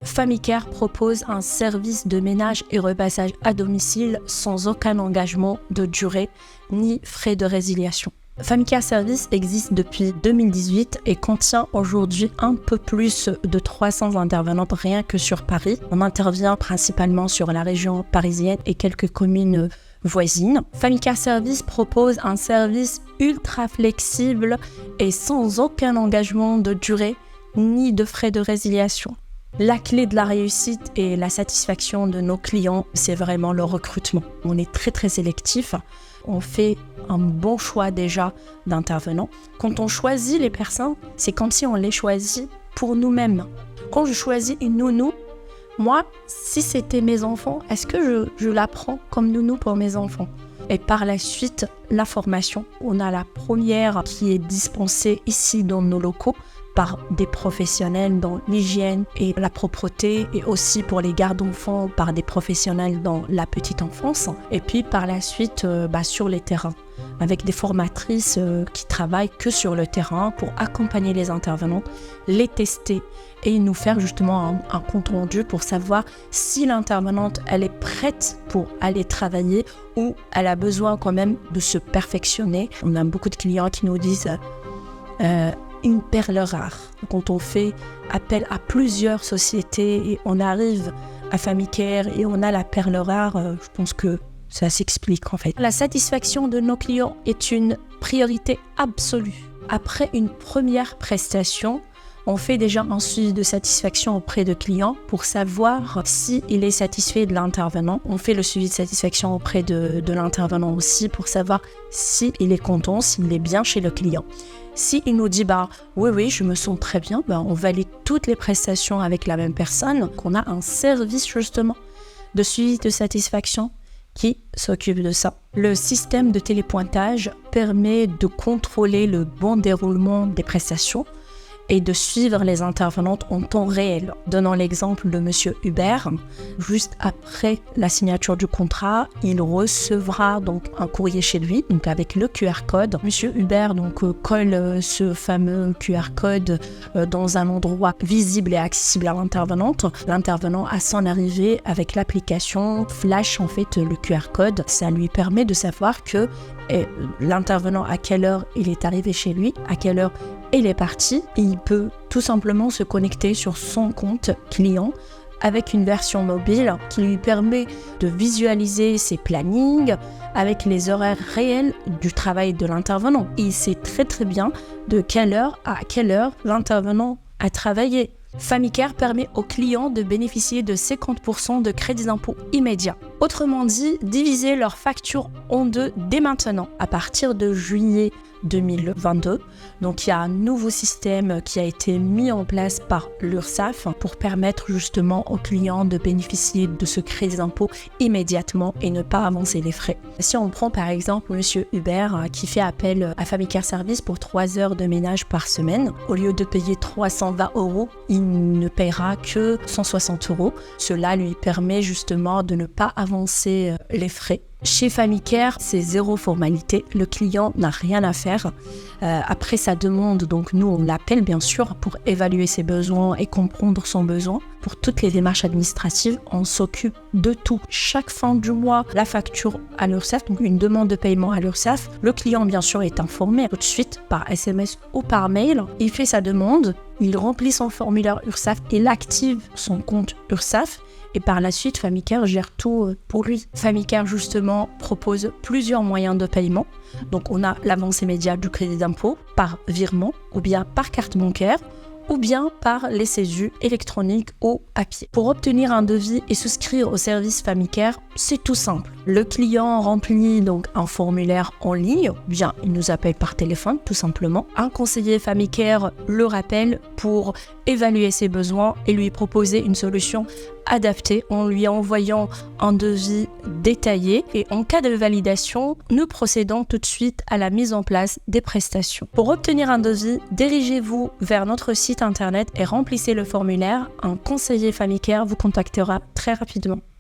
Famicare propose un service de ménage et repassage à domicile sans aucun engagement de durée ni frais de résiliation. Famicare Service existe depuis 2018 et contient aujourd'hui un peu plus de 300 intervenantes rien que sur Paris. On intervient principalement sur la région parisienne et quelques communes voisines. Famicare Service propose un service ultra flexible et sans aucun engagement de durée ni de frais de résiliation. La clé de la réussite et la satisfaction de nos clients, c'est vraiment le recrutement. On est très sélectif. On fait un bon choix déjà d'intervenants. Quand on choisit les personnes, c'est comme si on les choisit pour nous-mêmes. Quand je choisis une nounou, moi, si c'était mes enfants, est-ce que je la prends comme nounou pour mes enfants ? Et par la suite, la formation. On a la première qui est dispensée ici dans nos locaux par des professionnels dans l'hygiène et la propreté, et aussi pour les gardes d'enfants par des professionnels dans la petite enfance. Et puis par la suite, sur les terrains, avec des formatrices qui travaillent que sur le terrain pour accompagner les intervenants, les tester et nous faire justement un compte rendu pour savoir si l'intervenante elle est prête pour aller travailler ou elle a besoin quand même de se perfectionner. On a beaucoup de clients qui nous disent une perle rare. Quand on fait appel à plusieurs sociétés et on arrive à Famicare et on a la perle rare, je pense que ça s'explique en fait. La satisfaction de nos clients est une priorité absolue. Après une première prestation, on fait déjà un suivi de satisfaction auprès de clients pour savoir s'il est satisfait de l'intervenant. On fait le suivi de satisfaction auprès de l'intervenant aussi pour savoir s'il est content, s'il est bien chez le client. S'il nous dit oui, je me sens très bien, on valide toutes les prestations avec la même personne, qu'on a un service justement de suivi de satisfaction qui s'occupe de ça. Le système de télépointage permet de contrôler le bon déroulement des prestations et de suivre les intervenantes en temps réel. Donnant l'exemple de Monsieur Hubert, juste après la signature du contrat, il recevra donc un courrier chez lui, donc avec le QR code. Monsieur Hubert colle ce fameux QR code dans un endroit visible et accessible à l'intervenante. L'intervenant à son arrivée avec l'application flash en fait le QR code. Ça lui permet de savoir que l'intervenant à quelle heure il est arrivé chez lui, à quelle heure il est parti. Et il peut tout simplement se connecter sur son compte client avec une version mobile qui lui permet de visualiser ses plannings avec les horaires réels du travail de l'intervenant. Il sait très bien de quelle heure à quelle heure l'intervenant a travaillé. Famicare permet aux clients de bénéficier de 50% de crédit d'impôt immédiat. Autrement dit, diviser leur facture en deux dès maintenant, à partir de juillet 2022. Donc il y a un nouveau système qui a été mis en place par l'URSSAF pour permettre justement aux clients de bénéficier de ce crédit d'impôt immédiatement et ne pas avancer les frais. Si on prend par exemple Monsieur Hubert qui fait appel à Famicare Service pour 3 heures de ménage par semaine, au lieu de payer 320 €, il ne paiera que 160 €. Cela lui permet justement de ne pas avancer les frais. Chez Famicare, c'est zéro formalité. Le client n'a rien à faire. Après sa demande, donc nous, on l'appelle bien sûr pour évaluer ses besoins et comprendre son besoin. Pour toutes les démarches administratives, on s'occupe de tout. Chaque fin du mois, la facture à l'URSSAF, donc une demande de paiement à l'URSSAF. Le client, bien sûr, est informé tout de suite par SMS ou par mail. Il fait sa demande, il remplit son formulaire URSSAF, il active son compte URSSAF. Et par la suite, Famicare gère tout pour lui. Famicare, justement, propose plusieurs moyens de paiement. Donc, on a l'avance immédiate du crédit d'impôt par virement ou bien par carte bancaire ou bien par les CESU électroniques ou à pied. Pour obtenir un devis et souscrire au service Famicare, c'est tout simple. Le client remplit donc un formulaire en ligne, ou bien il nous appelle par téléphone tout simplement. Un conseiller Famicare le rappelle pour évaluer ses besoins et lui proposer une solution adaptée en lui envoyant un devis détaillé. Et en cas de validation, nous procédons tout de suite à la mise en place des prestations. Pour obtenir un devis, dirigez-vous vers notre site internet et remplissez le formulaire. Un conseiller Famicare vous contactera très rapidement.